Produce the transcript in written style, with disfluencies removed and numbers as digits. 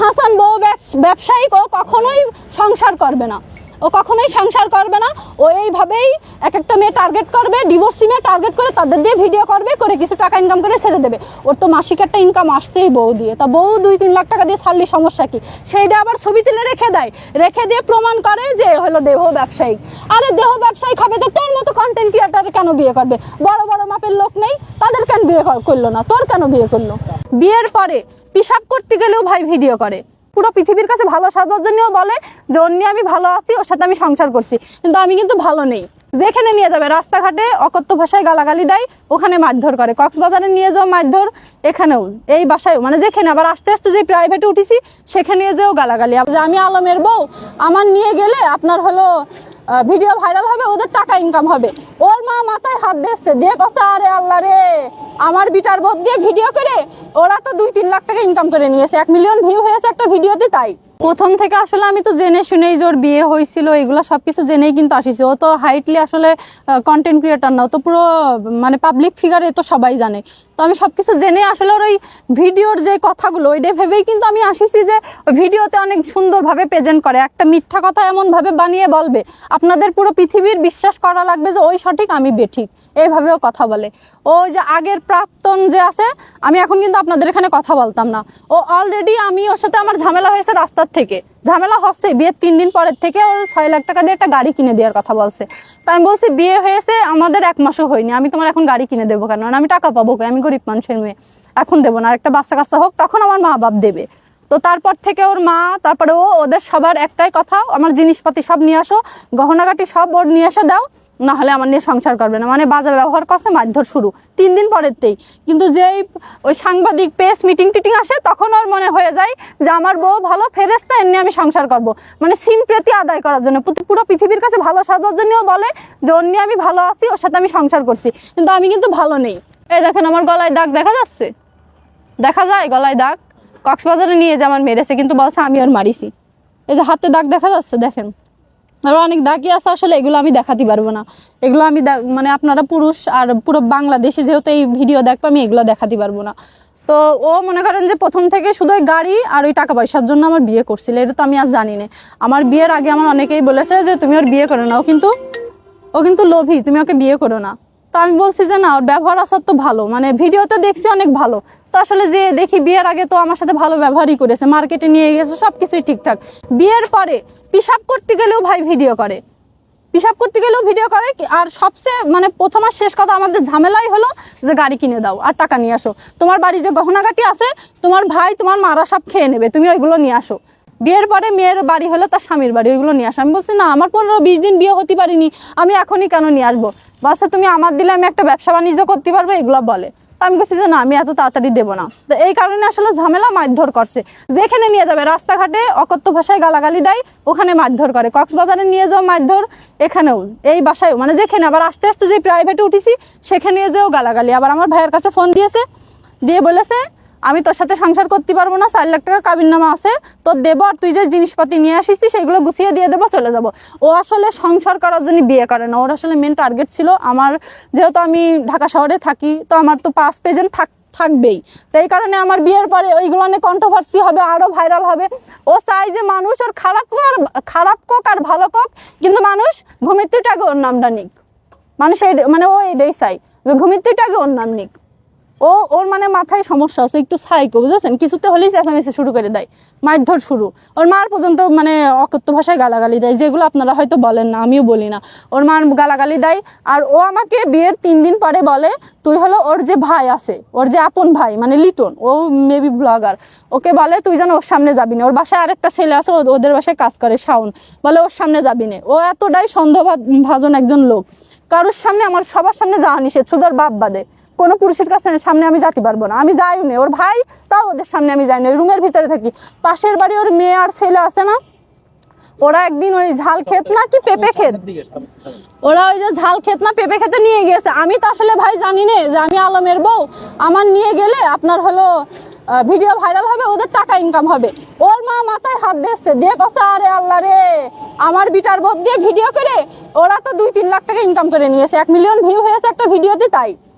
হাসান বউ ব্যবসায়িক, ও কখনোই সংসার করবে না, ও কখনোই সংসার করবে না। ও এইভাবেই এক একটা মেয়ে টার্গেট করবে, ডিভোর্সি মেয়ে টার্গেট করে তাদের দিয়ে ভিডিও করবে, করে কিছু টাকা ইনকাম করে ছেড়ে দেবে। ওর তো মাসিক একটা ইনকাম আসছেই বউ দিয়ে, তা বউ 2-3 লাখ টাকা দিয়ে ছাড়লি সমস্যা কি? সেইটা আবার ছবি তুলে রেখে দেয়, রেখে দিয়ে প্রমাণ করে যে হলো দেহ ব্যবসায়িক। আরে দেহ ব্যবসায়িক হবে তো তোর মতো কন্টেন্ট ক্রিয়েটার কেন বিয়ে করবে? বড় বড় মাপের লোক নেই, তাদের কেন বিয়ে করলো না? তোর কেন বিয়ে করলো? বিয়ের পরে পিশাব করতে গেলেও ভাই ভিডিও করে, পুরো পৃথিবীর কাছে ভালো সাজার জন্যও বলে যে ওর নিয়ে আমি ভালো আছি, ওর সাথে আমি সংসার করছি, কিন্তু আমি কিন্তু ভালো নেই। যেখানে নিয়ে যাবে রাস্তাঘাটে অকথ্য ভাষায় গালাগালি দেয়, ওখানে মারধর করে। কক্সবাজারে নিয়ে যাও মারধর, এখানেও এই বাসায়, মানে যেখানে আবার আস্তে আস্তে যে প্রাইভেটে উঠেছি সেখানে যেও গালাগালি। যে আমি আলমের বউ, আমার নিয়ে গেলে আপনার হলো ভিডিও ভাইরাল হবে, ওদের টাকা ইনকাম হবে। ওর মা মাথায় হাত দিচ্ছে, দিয়ে কছে আরে আল্লাহ রে, আমার বিটার বোধ দিয়ে ভিডিও করে ওরা তো 2-3 লাখ টাকা ইনকাম করে নিয়েছে, 1 মিলিয়ন ভিউ হয়েছে একটা ভিডিওতে। তাই প্রথম থেকে আসলে আমি তো জেনে শুনেই যে ওর বিয়ে হয়েছিল এগুলো সবকিছু জেনেই কিন্তু আসিছে। ও তো হাইটলি আসলে কন্টেন্ট ক্রিয়েটার না, ও তো পুরো মানে পাবলিক ফিগার, এ তো সবাই জানে। তো আমি সবকিছু জেনে আসলে ওর ওই ভিডিওর যে কথাগুলো ওইটা ভেবেই কিন্তু আমি আসিছি যে ভিডিওতে অনেক সুন্দরভাবে প্রেজেন্ট করে, একটা মিথ্যা কথা এমনভাবে বানিয়ে বলবে আপনাদের পুরো পৃথিবীর বিশ্বাস করা লাগবে যে ওই সঠিক আমি বেঠিক, এইভাবেও কথা বলে। ওই যে আগের প্রাক্তন যে আছে, আমি এখন কিন্তু আপনাদের এখানে কথা বলতাম না, ও অলরেডি আমি ওর সাথে আমার ঝামেলা হয়েছে রাস্তার থেকে, ঝামেলা হচ্ছে বিয়ের 3 দিন পরের থেকে ওর 6 লাখ টাকা দিয়ে একটা গাড়ি কিনে দেওয়ার কথা বলছে। তাই আমি বলছি বিয়ে হয়েছে আমাদের 1 মাসও হয়নি, আমি তোমার এখন গাড়ি কিনে দেবো কেন? আমি টাকা পাবো, আমি গরিব মানুষের মেয়ে, এখন দেবো না, আর একটা বাচ্চা কাচ্চা হোক তখন আমার মা বাপ দেবে। তো তারপর থেকে ওর মা, তারপরে ওদের সবার একটাই কথা, আমার জিনিসপাতি সব নিয়ে আসো, গহনাগাটি সব ওর নিয়ে এসে দাও, না হলে আমার নিয়ে সংসার করবে না। মানে বাজে ব্যবহার করছে, মারধর শুরু 3 দিন পরেরতেই। কিন্তু যেই ওই সাংবাদিক প্রেস মিটিং টিটিং আসে তখন ওর মনে হয়ে যায় যে আমার বউ ভালো ফেরেশতা, এমনি আমি সংসার করব, মানে সিম্প্রতি আদায় করার জন্য, পুরো পৃথিবীর কাছে ভালো সাজার জন্যও বলে যে ওর নিয়ে আমি ভালো আছি, ওর সাথে আমি সংসার করছি, কিন্তু আমি কিন্তু ভালো নেই। এই দেখেন আমার গলায় দাগ দেখা যাচ্ছে, দেখা যায় গলায় দাগ, কক্সবাজারে নিয়ে যে আমার মেরেছে, কিন্তু বলছে আমি ওর মারিছি। এই যে হাতে দাগ দেখা যাচ্ছে, দেখেন আরো অনেক দাগই আছে, আসলে এগুলো আমি দেখাতে পারবো না। এগুলো আমি মানে আপনারা পুরুষ আর পুরো বাংলাদেশে যেহেতু এই ভিডিও দেখবো, আমি এগুলো দেখাতে পারবো না। তো ও মনে করেন যে প্রথম থেকে শুধু ওই গাড়ি আর ওই টাকা পয়সার জন্য আমার বিয়ে করছিল, এটা তো আমি আর জানি না। আমার বিয়ের আগে আমার অনেকেই বলেছে যে তুমি ওর বিয়ে করো না, ও কিন্তু লোভী, তুমি ওকে বিয়ে করো না। তো আমি বলছি যে না, ওর ব্যবহার আসার তো ভালো, মানে ভিডিওতে দেখছি অনেক ভালো। তো আসলে যে দেখি বিয়ের আগে তো আমার সাথে ভালো ব্যবহারই করেছে, মার্কেটে নিয়ে গেছে, সবকিছুই ঠিকঠাক। বিয়ের পরে পিশাব করতে গেলেও ভাই ভিডিও করে, পিশাব করতে গেলেও ভিডিও করে। আর সবচেয়ে মানে প্রথম আর শেষ কথা, আমাদের ঝামেলাই হলো যে গাড়ি কিনে দাও আর টাকা নিয়ে আসো, তোমার বাড়ি যে গহনাগাটি আছে তোমার ভাই তোমার মারা সব খেয়ে নেবে, তুমি ওইগুলো নিয়ে আসো। বিয়ের পরে মেয়ের বাড়ি হলো তার স্বামীর বাড়ি, ওইগুলো নিয়ে আসো। আমি বলছি না, আমার 15-20 দিন বিয়ে হতে পারিনি, আমি এখনই কেন নিয়ে আসবো? বাসা তুমি আমার দিলে আমি একটা ব্যবসা বাণিজ্য করতে পারবো, এগুলো বলে। তো আমি বলছি যে না, আমি এত তাড়াতাড়ি দেবো না। তো এই কারণে আসলে ঝামেলা, মারধর করছে। যেখানে নিয়ে যাবে রাস্তাঘাটে অকথ্য ভাষায় গালাগালি দেয়, ওখানে মারধর করে। কক্সবাজারে নিয়ে যাও মারধর, এখানেও এই বাসায়, মানে যেখানে আবার আস্তে আস্তে যে প্রাইভেটে উঠেছি সেখানে যেও গালাগালি। আবার আমার ভাইয়ের কাছে ফোন দিয়েছে, দিয়ে বলেছে আমি তোর সাথে সংসার করতে পারবো না, 4 লাখ টাকা কাবিননামা আছে তোর দেবো, আর তুই যে জিনিসপাতি নিয়ে আসিস সেগুলো গুছিয়ে দিয়ে দেবো, চলে যাব। ও আসলে সংসার করার জন্য বিয়ে করে না, ওর আসলে মেন টার্গেট ছিল আমার, যেহেতু আমি ঢাকা শহরে থাকি তো আমার তো পাস প্রেজেন্ট থাকবেই। তো এই কারণে আমার বিয়ের পরে ওইগুলো নিয়ে কন্ট্রোভার্সি হবে, আরও ভাইরাল হবে। ও চাই যে মানুষ ওর খারাপ কোক আর ভালো কোক, কিন্তু মানুষ ঘুমিত্রিটা আগে ওর নামটা নিক, মানুষ মানে ও এটাই চাই যে ঘুমিত্রিটা আগে ওর নাম নিক। ওর মানে মাথায় সমস্যা আছে, একটু সাইকো, বুঝেছেন? কিছুতে হলেই চেঁচামেচি শুরু করে দেয়, মারধর শুরু। ওর মার পর্যন্ত মানে অকথ্য ভাষায় গালাগালি দেয়, যেগুলো আপনারা হয়তো বলেন না, আমিও বলি না। ওর মার গালাগালি দেয়। আর ও আমাকে বিয়ের 3 দিন পরে বলে তুই হলো ওর যে ভাই আছে, ওর যে আপন ভাই মানে লিটন, ও মেবি ব্লগার, ওকে বলে তুই যেন ওর সামনে যাবি না। ওর বাসায় আরেকটা ছেলে আছে, ওদের বাসায় কাজ করে, শাওন, বলে ওর সামনে যাবি না। ও এতটাই সন্দেহভাজন একজন লোক, কারোর সামনে, আমার সবার সামনে যাওয়া নিষেধ, শুধু ওর বাপ বাদে। কোনো পুরুষের কাছে সামনে আমি যেতে পারবো না, আমি যাইও না। ওর ভাই তাও ওদের সামনে আমি যাই না, রুমের ভিতরে থাকি। পাশের বাড়ি ওর মেয়ে আর ছেলে আছে না, ওরা একদিন ওই ঝাল ক্ষেত না কি পেঁপে ক্ষেত, ওরা ওই যে ঝাল ক্ষেত না পেঁপে খেতে নিয়ে গেছে। আমি তো আসলে ভাই জানি না যে আমি আলমের বউ, আমার নিয়ে গেলে আপনার হলো ভিডিও ভাইরাল হবে, ওদের টাকা ইনকাম হবে। ওর মা মাথায় হাত দিচ্ছে, দিয়ে কছে আরে আল্লাহ রে, আমার বিটার বোধ দিয়ে ভিডিও করে ওরা তো 2-3 লাখ টাকা ইনকাম করে নিয়েছে, 1 মিলিয়ন ভিউ হয়েছে একটা ভিডিওতে। তাই